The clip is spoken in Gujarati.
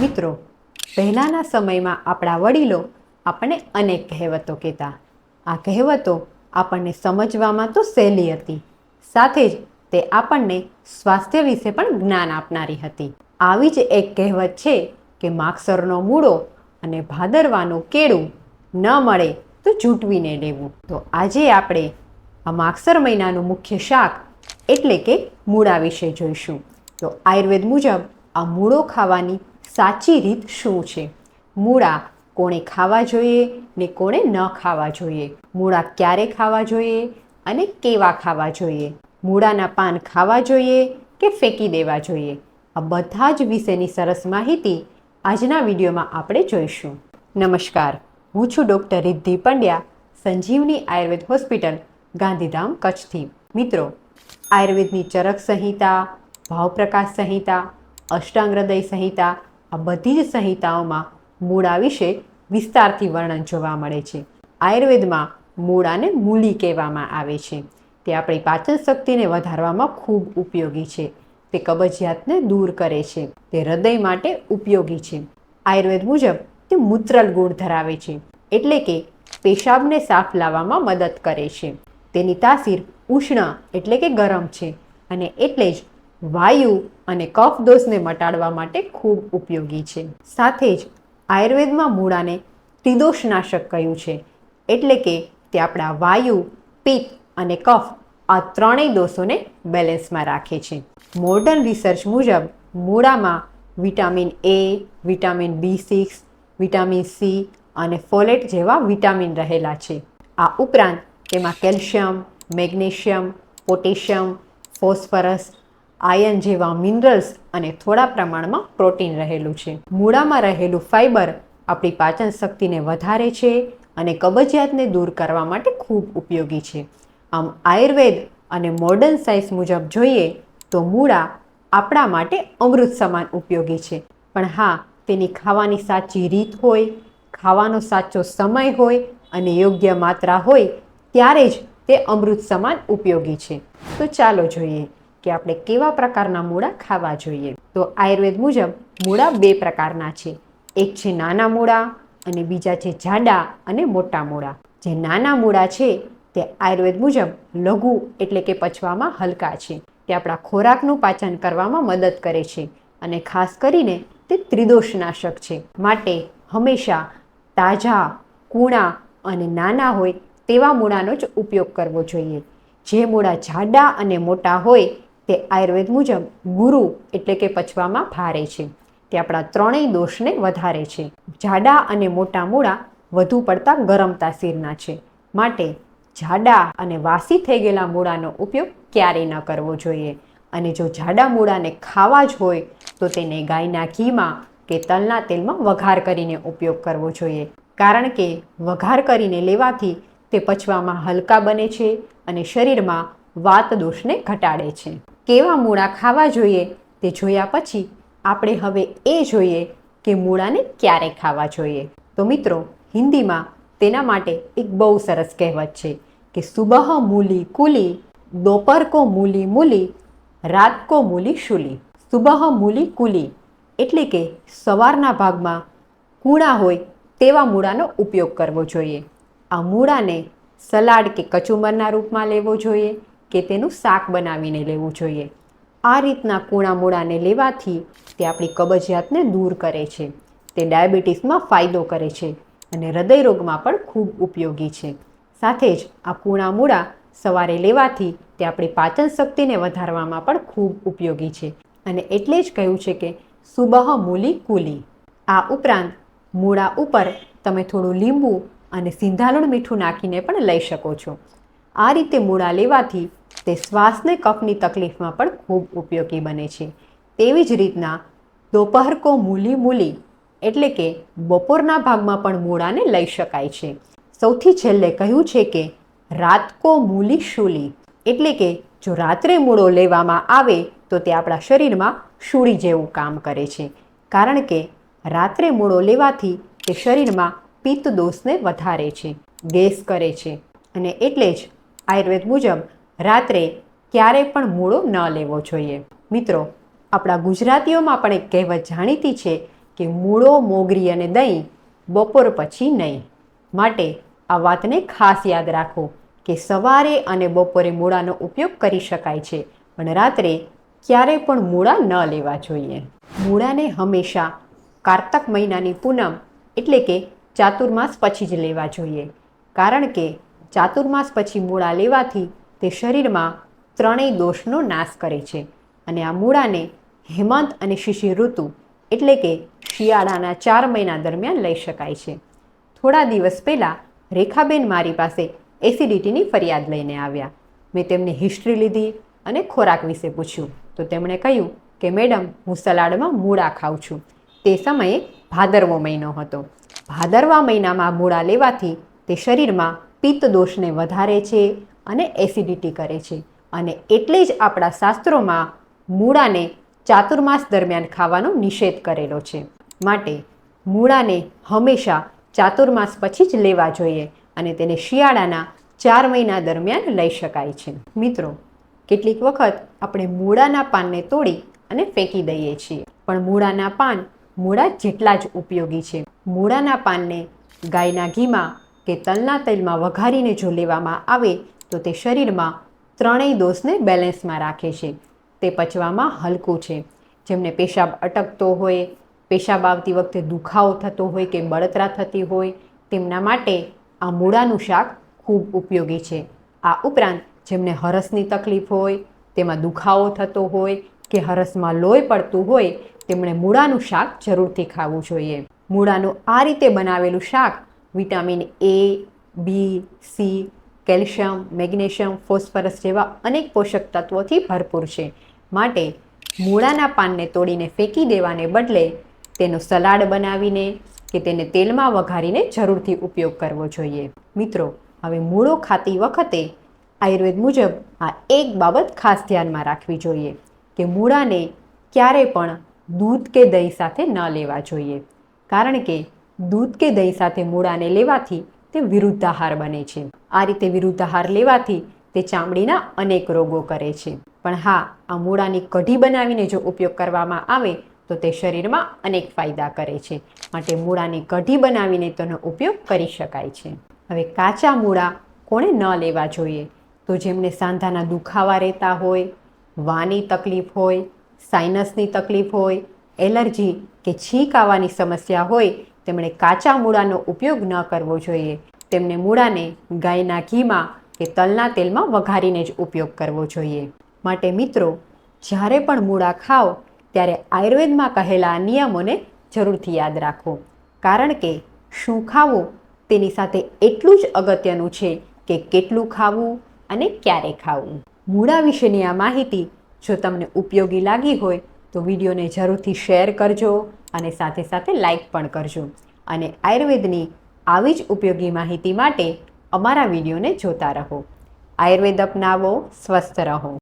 મિત્રો, પહેલાંના સમયમાં આપણા વડીલો આપણને અનેક કહેવતો કહેતા. આ કહેવતો આપણને સમજવામાં તો સહેલી હતી, સાથે જ તે આપણને સ્વાસ્થ્ય વિશે પણ જ્ઞાન આપનારી હતી. આવી જ એક કહેવત છે કે માગસરનો મૂળો અને ભાદરવાનું કેળું ન મળે તો જૂટવીને લેવું. તો આજે આપણે આ માગસર મહિનાનું મુખ્ય શાક એટલે કે મૂળા વિશે જોઈશું. તો આયુર્વેદ મુજબ આ મૂળો ખાવાની સાચી રીત શું છે? મૂળા કોણે ખાવા જોઈએ ને કોણે ન ખાવા જોઈએ? મૂળા ક્યારે ખાવા જોઈએ અને કેવા ખાવા જોઈએ? મૂળાના પાન ખાવા જોઈએ કે ફેંકી દેવા જોઈએ? આ બધા જ વિશેની સરસ માહિતી આજના વિડીયોમાં આપણે જોઈશું. નમસ્કાર, હું છું ડૉક્ટર રિદ્ધિ પંડ્યા, સંજીવની આયુર્વેદ હોસ્પિટલ, ગાંધીધામ, કચ્છથી. મિત્રો, આયુર્વેદની ચરક સંહિતા, ભાવપ્રકાશ સંહિતા, અષ્ટાંગ હૃદય સંહિતા, આ બધી જ સંહિતાઓમાં મૂળા વિશે વિસ્તારથી વર્ણન જોવા મળે છે. આયુર્વેદમાં મૂળાને મૂલી કહેવામાં આવે છે. તે આપણી પાચન શક્તિને વધારવામાં ખૂબ ઉપયોગી છે. તે કબજિયાતને દૂર કરે છે. તે હૃદય માટે ઉપયોગી છે. આયુર્વેદ મુજબ તે મૂત્રલ ગુણ ધરાવે છે, એટલે કે પેશાબને સાફ લાવવામાં મદદ કરે છે. તેની તાસીર ઉષ્ણ એટલે કે ગરમ છે અને એટલે જ વાયુ અને કફ દોષને મટાડવા માટે ખૂબ ઉપયોગી છે. સાથે જ આયુર્વેદમાં મૂળાને ત્રિદોષનાશક કહ્યું છે, એટલે કે તે આપણા વાયુ, પિત્ત અને કફ આ ત્રણેય દોષોને બેલેન્સમાં રાખે છે. મોડર્ન રિસર્ચ મુજબ મૂળામાં vitamin A, vitamin B6, vitamin C અને ફોલેટ જેવા વિટામિન રહેલા છે. આ ઉપરાંત તેમાં calcium, magnesium, potassium, phosphorus, iron જેવા મિનરલ્સ અને થોડા પ્રમાણમાં પ્રોટીન રહેલું છે. મૂળામાં રહેલું ફાઇબર આપણી પાચન શક્તિને વધારે છે અને કબજિયાતને દૂર કરવા માટે ખૂબ ઉપયોગી છે. આમ આયુર્વેદ અને મોડર્ન સાયન્સ મુજબ જોઈએ તો મૂળા આપણા માટે અમૃત સમાન ઉપયોગી છે. પણ હા, તેની ખાવાની સાચી રીત હોય, ખાવાનો સાચો સમય હોય અને યોગ્ય માત્રા હોય ત્યારે જ તે અમૃત સમાન ઉપયોગી છે. તો ચાલો જોઈએ કે આપણે કેવા પ્રકારના મૂળા ખાવા જોઈએ. તો આયુર્વેદ મુજબ મૂળા બે પ્રકારના છે. એક છે નાના મૂળા અને બીજા છે જાડા અને મોટા મૂળા. જે નાના મૂળા છે તે આયુર્વેદ મુજબ લઘુ એટલે કે પચવામાં હલકા છે. તે આપણા ખોરાકનું પાચન કરવામાં મદદ કરે છે અને ખાસ કરીને તે ત્રિદોષનાશક છે. માટે હંમેશા તાજા, કૂણા અને નાના હોય તેવા મૂળાનો જ ઉપયોગ કરવો જોઈએ. જે મૂળા જાડા અને મોટા હોય તે આયુર્વેદ મુજબ ગુરુ એટલે કે પચવામાં ભારે છે. તે આપણા ત્રણેય દોષને વધારે છે. જાડા અને મોટા મૂળા વધુ પડતા ગરમ તાસીરના છે. માટે જાડા અને વાસી થઈ ગયેલા મૂળાનો ઉપયોગ ક્યારેય ન કરવો જોઈએ. અને જો જાડા મૂળાને ખાવા જ હોય તો તેને ગાયના ઘીમાં કે તલના તેલમાં વઘાર કરીને ઉપયોગ કરવો જોઈએ. કારણ કે વઘાર કરીને લેવાથી તે પચવામાં હલકા બને છે અને શરીરમાં વાત દોષને ઘટાડે છે. કેવા મૂળા ખાવા જોઈએ તે જોયા પછી આપણે હવે એ જોઈએ કે મૂળાને ક્યારે ખાવા જોઈએ. તો મિત્રો, હિન્દીમાં તેના માટે એક બહુ સરસ કહેવત છે કે સુબહ મૂલી કુલી, દોપહર કો મૂલી મૂલી, રાત કો મૂલી શુલી. સુબહ મૂલી કુલી એટલે કે સવારના ભાગમાં કૂણા હોય તેવા મૂળાનો ઉપયોગ કરવો જોઈએ. આ મૂળાને સલાડ કે કચુંબરના રૂપમાં લેવો જોઈએ કે તેનું શાક બનાવીને લેવું જોઈએ. આ રીતના કૂણા મૂળાને લેવાથી તે આપણી કબજિયાતને દૂર કરે છે. તે ડાયાબિટીસમાં ફાયદો કરે છે અને હૃદય રોગમાં પણ ખૂબ ઉપયોગી છે. સાથે જ આ કૂણા મૂળા સવારે લેવાથી તે આપણી પાચન શક્તિને વધારવામાં પણ ખૂબ ઉપયોગી છે. અને એટલે જ કહ્યું છે કે સુબહ મૂલી કુલી. આ ઉપરાંત મૂળા ઉપર તમે થોડું લીંબુ અને સિંધાલુણ મીઠું નાખીને પણ લઈ શકો છો. આ રીતે મૂળા લેવાથી તે શ્વાસ ને કફની તકલીફમાં પણ ખૂબ ઉપયોગી બને છે. તેવી જ રીતના દોપહર કો મૂલી મૂલી એટલે કે બપોરના ભાગમાં પણ મૂળાને લઈ શકાય છે. સૌથી છેલ્લે કહ્યું છે કે રાત કો મૂલી શૂલી એટલે કે જો રાત્રે મૂળો લેવામાં આવે તો તે આપણા શરીરમાં શૂળી જેવું કામ કરે છે. કારણ કે રાત્રે મૂળો લેવાથી તે શરીરમાં પિત્ત દોષને વધારે છે, ગેસ કરે છે અને એટલે જ આયુર્વેદ મુજબ રાત્રે ક્યારેય પણ મૂળો ન લેવો જોઈએ. મિત્રો, આપણા ગુજરાતીઓમાં પણ એક કહેવત જાણીતી છે કે મૂળો, મોગરી અને દહીં બપોર પછી નહીં. માટે આ વાતને ખાસ યાદ રાખો કે સવારે અને બપોરે મૂળાનો ઉપયોગ કરી શકાય છે, પણ રાત્રે ક્યારેય પણ મૂળા ન લેવા જોઈએ. મૂળાને હંમેશા કારતક મહિનાની પૂનમ એટલે કે ચાતુર્માસ પછી જ લેવા જોઈએ, કારણ કે ચાતુર્માસ પછી મૂળા લેવાથી તે શરીરમાં ત્રણેય દોષનો નાશ કરે છે અને આ મૂળાને હેમંત અને શિશિર ઋતુ એટલે કે શિયાળાના 4 મહિના દરમિયાન લઈ શકાય છે. થોડા દિવસ પહેલાં રેખાબેન મારી પાસે એસિડિટીની ફરિયાદ લઈને આવ્યા. મેં તેમની હિસ્ટ્રી લીધી અને ખોરાક વિશે પૂછ્યું તો તેમણે કહ્યું કે મેડમ, હું સલાડમાં મૂળા ખાઉં છું. તે સમયે ભાદરવો મહિનો હતો. ભાદરવા મહિનામાં મૂળા લેવાથી તે શરીરમાં પિત્ત દોષને વધારે છે અને એસિડિટી કરે છે, અને એટલે જ આપણા શાસ્ત્રોમાં મૂળાને ચાતુર્માસ દરમિયાન ખાવાનો નિષેધ કરેલો છે. માટે મૂળાને હંમેશા ચાતુર્માસ પછી જ લેવા જોઈએ અને તેને શિયાળાના 4 મહિના દરમિયાન લઈ શકાય છે. મિત્રો, કેટલીક વખત આપણે મૂળાના પાનને તોડી અને ફેંકી દઈએ છીએ, પણ મૂળાના પાન મૂળા જેટલા જ ઉપયોગી છે. મૂળાના પાનને ગાયના ઘીમાં કે તલના તેલમાં વઘારીને જો લેવામાં આવે તો તે શરીરમાં ત્રણેય દોષને બેલેન્સમાં રાખે છે. તે પચવામાં હલકું છે. જેમને પેશાબ અટકતો હોય, પેશાબ આવતી વખતે દુખાવો થતો હોય કે બળતરા થતી હોય, તેમના માટે આ મૂળાનું શાક ખૂબ ઉપયોગી છે. આ ઉપરાંત જેમને હરસની તકલીફ હોય, તેમાં દુખાવો થતો હોય કે હરસમાં લોહી પડતું હોય, તેમણે મૂળાનું શાક જરૂરથી ખાવું જોઈએ. મૂળાનું આ રીતે બનાવેલું શાક vitamin A, B, C, calcium, magnesium, phosphorus જેવા અનેક પોષક તત્વોથી ભરપૂર છે. માટે મૂળાના પાનને તોડીને ફેંકી દેવાને બદલે તેનો સલાડ બનાવીને કે તેને તેલમાં વઘારીને જરૂરથી ઉપયોગ કરવો જોઈએ. મિત્રો, હવે મૂળો ખાતી વખતે આયુર્વેદ મુજબ આ એક બાબત ખાસ ધ્યાનમાં રાખવી જોઈએ કે મૂળાને ક્યારે પણ દૂધ કે દહીં સાથે ન લેવા જોઈએ, કારણ કે દૂધ કે દહીં સાથે મૂળાને લેવાથી તે વિરુદ્ધાહાર બને છે. આ રીતે વિરુદ્ધાહાર લેવાથી તે ચામડીના અનેક રોગો કરે છે. પણ હા, આ મૂળાની કઢી બનાવીને જો ઉપયોગ કરવામાં આવે તો તે શરીરમાં અનેક ફાયદા કરે છે. માટે મૂળાની કઢી બનાવીને તેનો ઉપયોગ કરી શકાય છે. હવે કાચા મૂળા કોણે ન લેવા જોઈએ? તો જેમને સાંધાના દુખાવા રહેતા હોય, વાની તકલીફ હોય, સાઇનસની તકલીફ હોય, એલર્જી કે છીંક આવવાની સમસ્યા હોય, તેમણે કાચા મૂળાનો ઉપયોગ ન કરવો જોઈએ. તેમને મૂળાને ગાયના ઘીમાં કે તલના તેલમાં વઘારીને જ ઉપયોગ કરવો જોઈએ. માટે મિત્રો, જ્યારે પણ મૂળા ખાઓ ત્યારે આયુર્વેદમાં કહેલા નિયમોને જરૂરથી યાદ રાખો, કારણ કે શું ખાવું તેની સાથે એટલું જ અગત્યનું છે કે કેટલું ખાવું અને ક્યારે ખાવું. મૂળા વિશેની આ માહિતી જો તમને ઉપયોગી લાગી હોય તો વિડીયોને જરૂરથી શેર કરજો અને સાથે સાથે લાઈક પણ કરજો. અને આયુર્વેદની આવી જ ઉપયોગી માહિતી માટે અમારા વિડીયોને જોતા રહો. આયુર્વેદ અપનાવો, સ્વસ્થ રહો.